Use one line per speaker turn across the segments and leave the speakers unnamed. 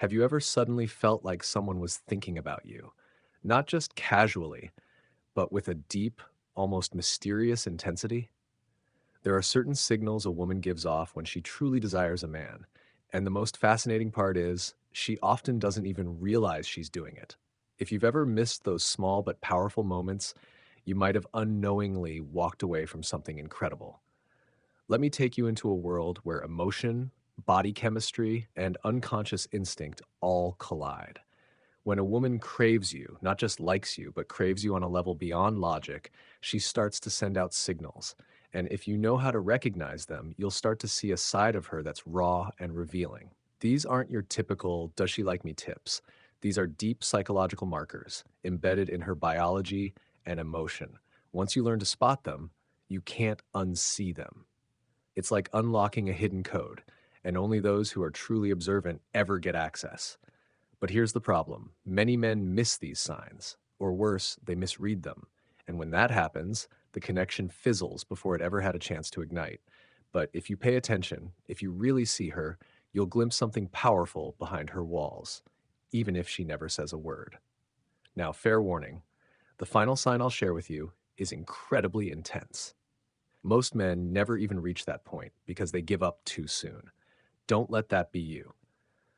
Have you ever suddenly felt like someone was thinking about you? Not just casually, but with a deep, almost mysterious intensity? There are certain signals a woman gives off when she truly desires a man, and the most fascinating part is she often doesn't even realize she's doing it. If you've ever missed those small but powerful moments, you might have unknowingly walked away from something incredible. Let me take you into a world where emotion, body chemistry, and unconscious instinct all collide. When a woman craves you, not just likes you, but craves you on a level beyond logic, she starts to send out signals. And if you know how to recognize them, you'll start to see a side of her that's raw and revealing. These aren't your typical does she like me tips. These are deep psychological markers embedded in her biology and emotion. Once you learn to spot them, you can't unsee them. It's like unlocking a hidden code, and only those who are truly observant ever get access. But here's the problem: many men miss these signs, or worse, they misread them. And when that happens, the connection fizzles before it ever had a chance to ignite. But if you pay attention, if you really see her, you'll glimpse something powerful behind her walls, even if she never says a word. Now, fair warning, the final sign I'll share with you is incredibly intense. Most men never even reach that point because they give up too soon. Don't let that be you.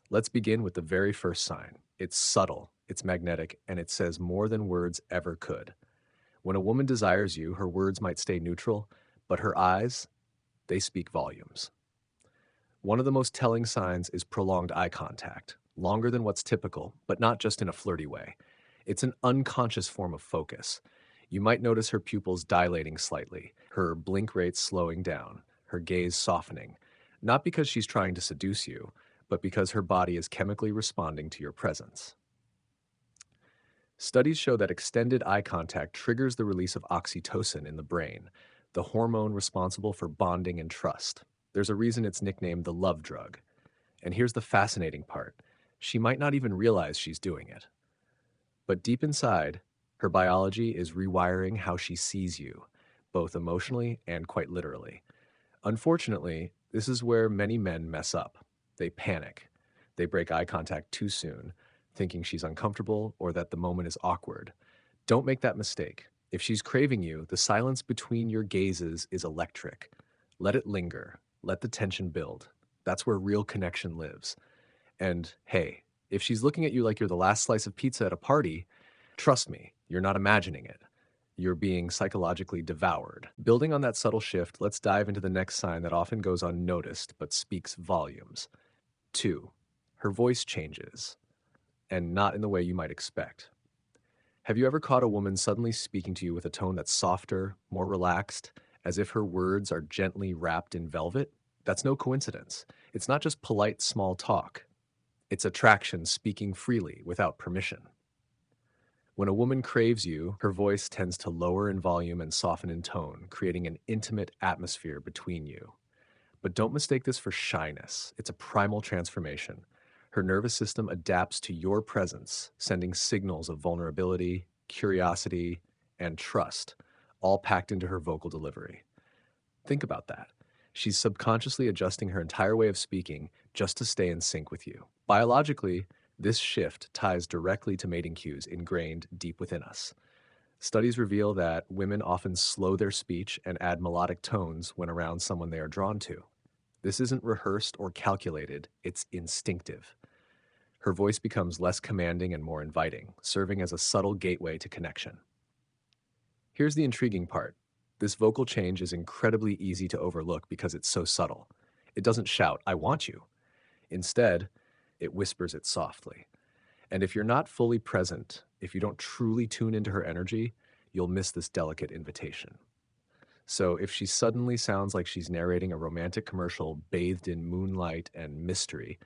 Let's begin with the very first sign. It's subtle, it's magnetic, and it says more than words ever could. When a woman desires you, her words might stay neutral, but her eyes, they speak volumes. One of the most telling signs is prolonged eye contact, longer than what's typical, but not just in a flirty way. It's an unconscious form of focus. You might notice her pupils dilating slightly, her blink rate slowing down, her gaze softening, not because she's trying to seduce you, but because her body is chemically responding to your presence. Studies show that extended eye contact triggers the release of oxytocin in the brain, the hormone responsible for bonding and trust. There's a reason it's nicknamed the love drug. And here's the fascinating part: she might not even realize she's doing it. But deep inside, her biology is rewiring how she sees you, both emotionally and quite literally. Unfortunately, this is where many men mess up. They panic. They break eye contact too soon, thinking she's uncomfortable or that the moment is awkward. Don't make that mistake. If she's craving you, the silence between your gazes is electric. Let it linger. Let the tension build. That's where real connection lives. And hey, if she's looking at you like you're the last slice of pizza at a party, trust me, you're not imagining it. You're being psychologically devoured. Building on that subtle shift, let's dive into the next sign that often goes unnoticed but speaks volumes. 2. Her voice changes, and not in the way you might expect. Have you ever caught a woman suddenly speaking to you with a tone that's softer, more relaxed, as if her words are gently wrapped in velvet? That's no coincidence. It's not just polite small talk. It's attraction speaking freely without permission. When a woman craves you, her voice tends to lower in volume and soften in tone, creating an intimate atmosphere between you. But don't mistake this for shyness. It's a primal transformation. Her nervous system adapts to your presence, sending signals of vulnerability, curiosity, and trust, all packed into her vocal delivery. Think about that. She's subconsciously adjusting her entire way of speaking just to stay in sync with you. Biologically, this shift ties directly to mating cues ingrained deep within us. Studies reveal that women often slow their speech and add melodic tones when around someone they are drawn to. This isn't rehearsed or calculated, it's instinctive. Her voice becomes less commanding and more inviting, serving as a subtle gateway to connection. Here's the intriguing part: this vocal change is incredibly easy to overlook because it's so subtle. It doesn't shout, "I want you." Instead, it whispers it softly. And if you're not fully present, if you don't truly tune into her energy, you'll miss this delicate invitation. So if she suddenly sounds like she's narrating a romantic commercial bathed in moonlight and mystery,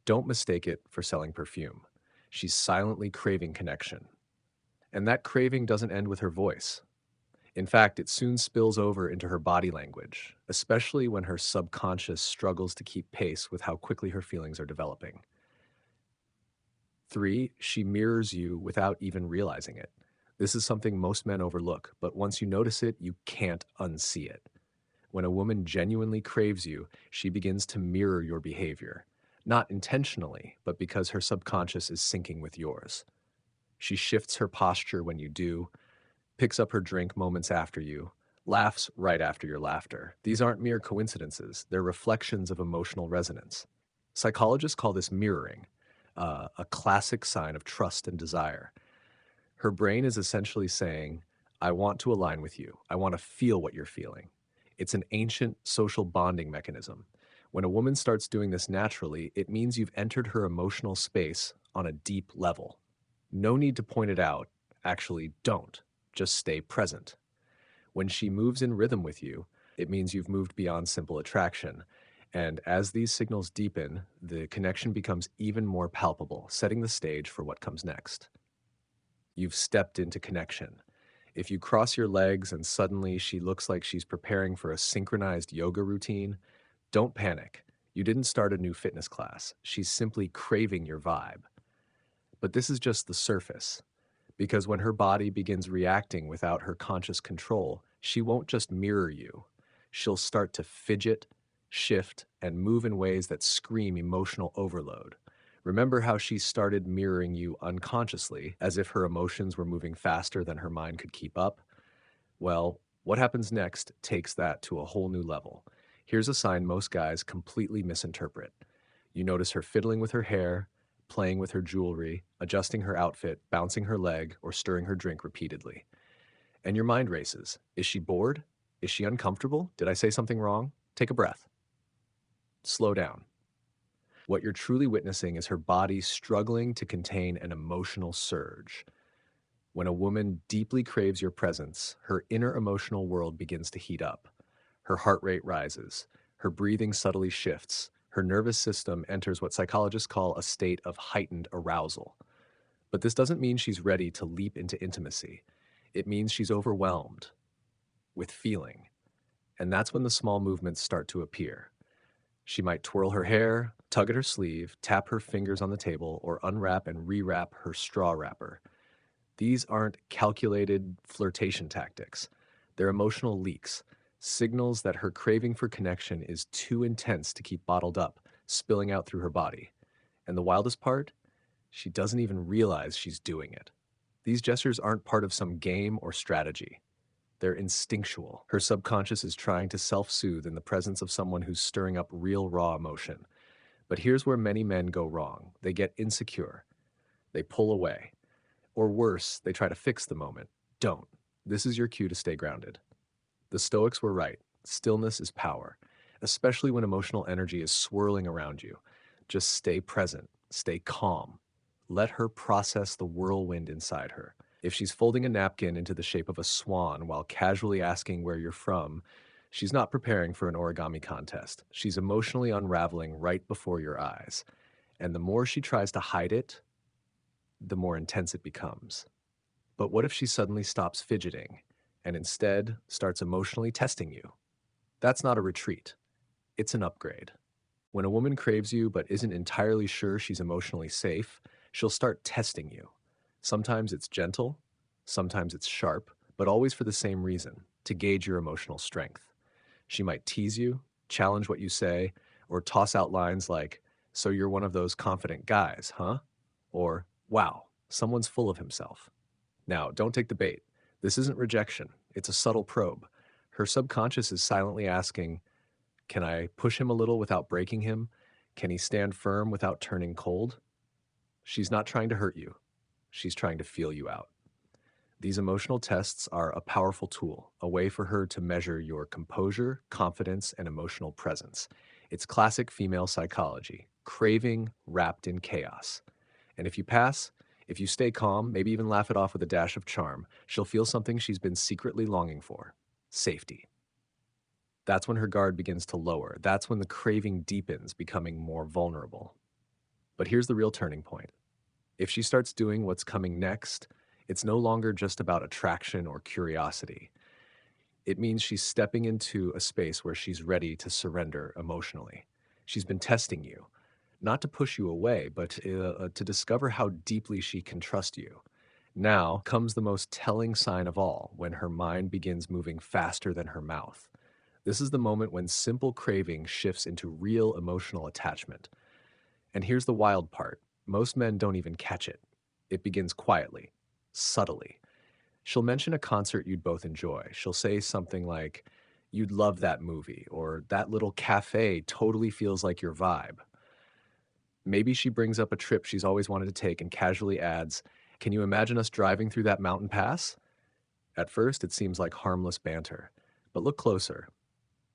don't mistake it for selling perfume. She's silently craving connection. And that craving doesn't end with her voice. In fact, it soon spills over into her body language, especially when her subconscious struggles to keep pace with how quickly her feelings are developing. 3, she mirrors you without even realizing it. This is something most men overlook, but once you notice it, you can't unsee it. When a woman genuinely craves you, she begins to mirror your behavior, not intentionally, but because her subconscious is syncing with yours. She shifts her posture when you do, picks up her drink moments after you, laughs right after your laughter. These aren't mere coincidences, they're reflections of emotional resonance. Psychologists call this mirroring, a classic sign of trust and desire. Her brain is essentially saying, I want to align with you. I want to feel what you're feeling. It's an ancient social bonding mechanism. When a woman starts doing this naturally, it means you've entered her emotional space on a deep level. No need to point it out. Actually, don't. Just stay present. When she moves in rhythm with you, it means you've moved beyond simple attraction. And as these signals deepen, the connection becomes even more palpable, setting the stage for what comes next. You've stepped into connection. If you cross your legs and suddenly she looks like she's preparing for a synchronized yoga routine, don't panic. You didn't start a new fitness class. She's simply craving your vibe. But this is just the surface, because when her body begins reacting without her conscious control, she won't just mirror you. She'll start to fidget, shift, and move in ways that scream emotional overload. Remember how she started mirroring you unconsciously, as if her emotions were moving faster than her mind could keep up? Well, what happens next takes that to a whole new level. Here's a sign most guys completely misinterpret. You notice her fiddling with her hair, playing with her jewelry, adjusting her outfit, bouncing her leg, or stirring her drink repeatedly. And your mind races. Is she bored? Is she uncomfortable? Did I say something wrong? Take a breath. Slow down. What you're truly witnessing is her body struggling to contain an emotional surge. When a woman deeply craves your presence, her inner emotional world begins to heat up. Her heart rate rises, her breathing subtly shifts, her nervous system enters what psychologists call a state of heightened arousal. But this doesn't mean she's ready to leap into intimacy. It means she's overwhelmed with feeling. And that's when the small movements start to appear. She might twirl her hair, tug at her sleeve, tap her fingers on the table, or unwrap and rewrap her straw wrapper. These aren't calculated flirtation tactics. They're emotional leaks, signals that her craving for connection is too intense to keep bottled up, spilling out through her body. And the wildest part? She doesn't even realize she's doing it. These gestures aren't part of some game or strategy. They're instinctual. Her subconscious is trying to self-soothe in the presence of someone who's stirring up real raw emotion. But here's where many men go wrong. They get insecure. They pull away. Or worse, they try to fix the moment. Don't. This is your cue to stay grounded. The Stoics were right. Stillness is power, especially when emotional energy is swirling around you. Just stay present, stay calm. Let her process the whirlwind inside her. If she's folding a napkin into the shape of a swan while casually asking where you're from, she's not preparing for an origami contest. She's emotionally unraveling right before your eyes. And the more she tries to hide it, the more intense it becomes. But what if she suddenly stops fidgeting and instead starts emotionally testing you? That's not a retreat, it's an upgrade. When a woman craves you but isn't entirely sure she's emotionally safe, she'll start testing you. Sometimes it's gentle, sometimes it's sharp, but always for the same reason, to gauge your emotional strength. She might tease you, challenge what you say, or toss out lines like, "So you're one of those confident guys, huh?" Or, "Wow, someone's full of himself." Now, don't take the bait. This isn't rejection, it's a subtle probe. Her subconscious is silently asking, can I push him a little without breaking him? Can he stand firm without turning cold? She's not trying to hurt you. She's trying to feel you out. These emotional tests are a powerful tool, a way for her to measure your composure, confidence, and emotional presence. It's classic female psychology, craving wrapped in chaos. And if you pass, if you stay calm, maybe even laugh it off with a dash of charm, she'll feel something she's been secretly longing for: safety. That's when her guard begins to lower. That's when the craving deepens, becoming more vulnerable. But here's the real turning point. If she starts doing what's coming next, it's no longer just about attraction or curiosity. It means she's stepping into a space where she's ready to surrender emotionally. She's been testing you, not to push you away, but to discover how deeply she can trust you. Now comes the most telling sign of all, when her mind begins moving faster than her mouth. This is the moment when simple craving shifts into real emotional attachment. And here's the wild part: most men don't even catch it. It begins quietly, subtly. She'll mention a concert you'd both enjoy. She'll say something like, "You'd love that movie," or "That little cafe totally feels like your vibe." Maybe she brings up a trip she's always wanted to take and casually adds, "Can you imagine us driving through that mountain pass?" At first, it seems like harmless banter, but look closer.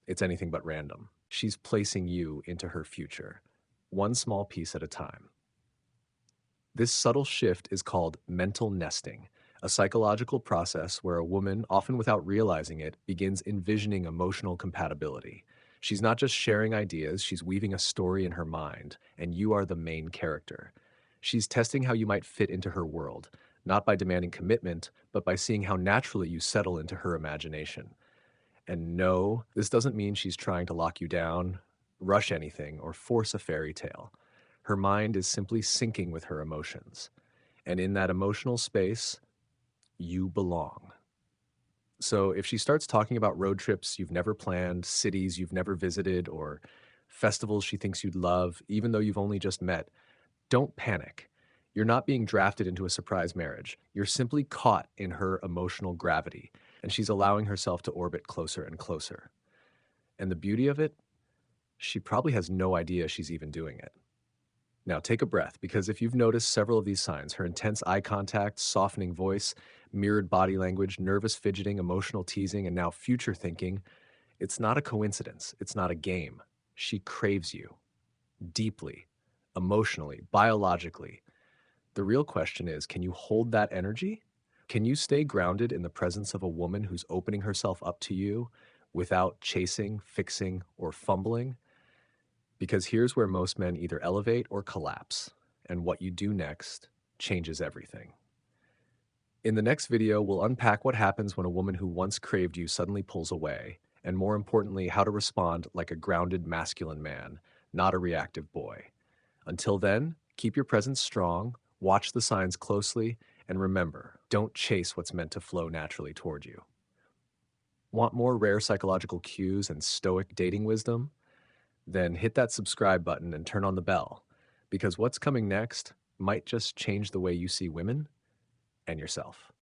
It's anything but random. She's placing you into her future, one small piece at a time. This subtle shift is called mental nesting, a psychological process where a woman, often without realizing it, begins envisioning emotional compatibility. She's not just sharing ideas, she's weaving a story in her mind, and you are the main character. She's testing how you might fit into her world, not by demanding commitment, but by seeing how naturally you settle into her imagination. And no, this doesn't mean she's trying to lock you down, rush anything, or force a fairy tale. Her mind is simply syncing with her emotions. And in that emotional space, you belong. So if she starts talking about road trips you've never planned, cities you've never visited, or festivals she thinks you'd love, even though you've only just met, don't panic. You're not being drafted into a surprise marriage. You're simply caught in her emotional gravity, and she's allowing herself to orbit closer and closer. And the beauty of it, she probably has no idea she's even doing it. Now take a breath, because if you've noticed several of these signs, her intense eye contact, softening voice, mirrored body language, nervous fidgeting, emotional teasing, and now future thinking, it's not a coincidence. It's not a game. She craves you deeply, emotionally, biologically. The real question is, can you hold that energy? Can you stay grounded in the presence of a woman who's opening herself up to you without chasing, fixing, or fumbling? Because here's where most men either elevate or collapse, and what you do next changes everything. In the next video, we'll unpack what happens when a woman who once craved you suddenly pulls away, and more importantly, how to respond like a grounded masculine man, not a reactive boy. Until then, keep your presence strong, watch the signs closely, and remember, don't chase what's meant to flow naturally toward you. Want more rare psychological cues and stoic dating wisdom? Then hit that subscribe button and turn on the bell, because what's coming next might just change the way you see women and yourself.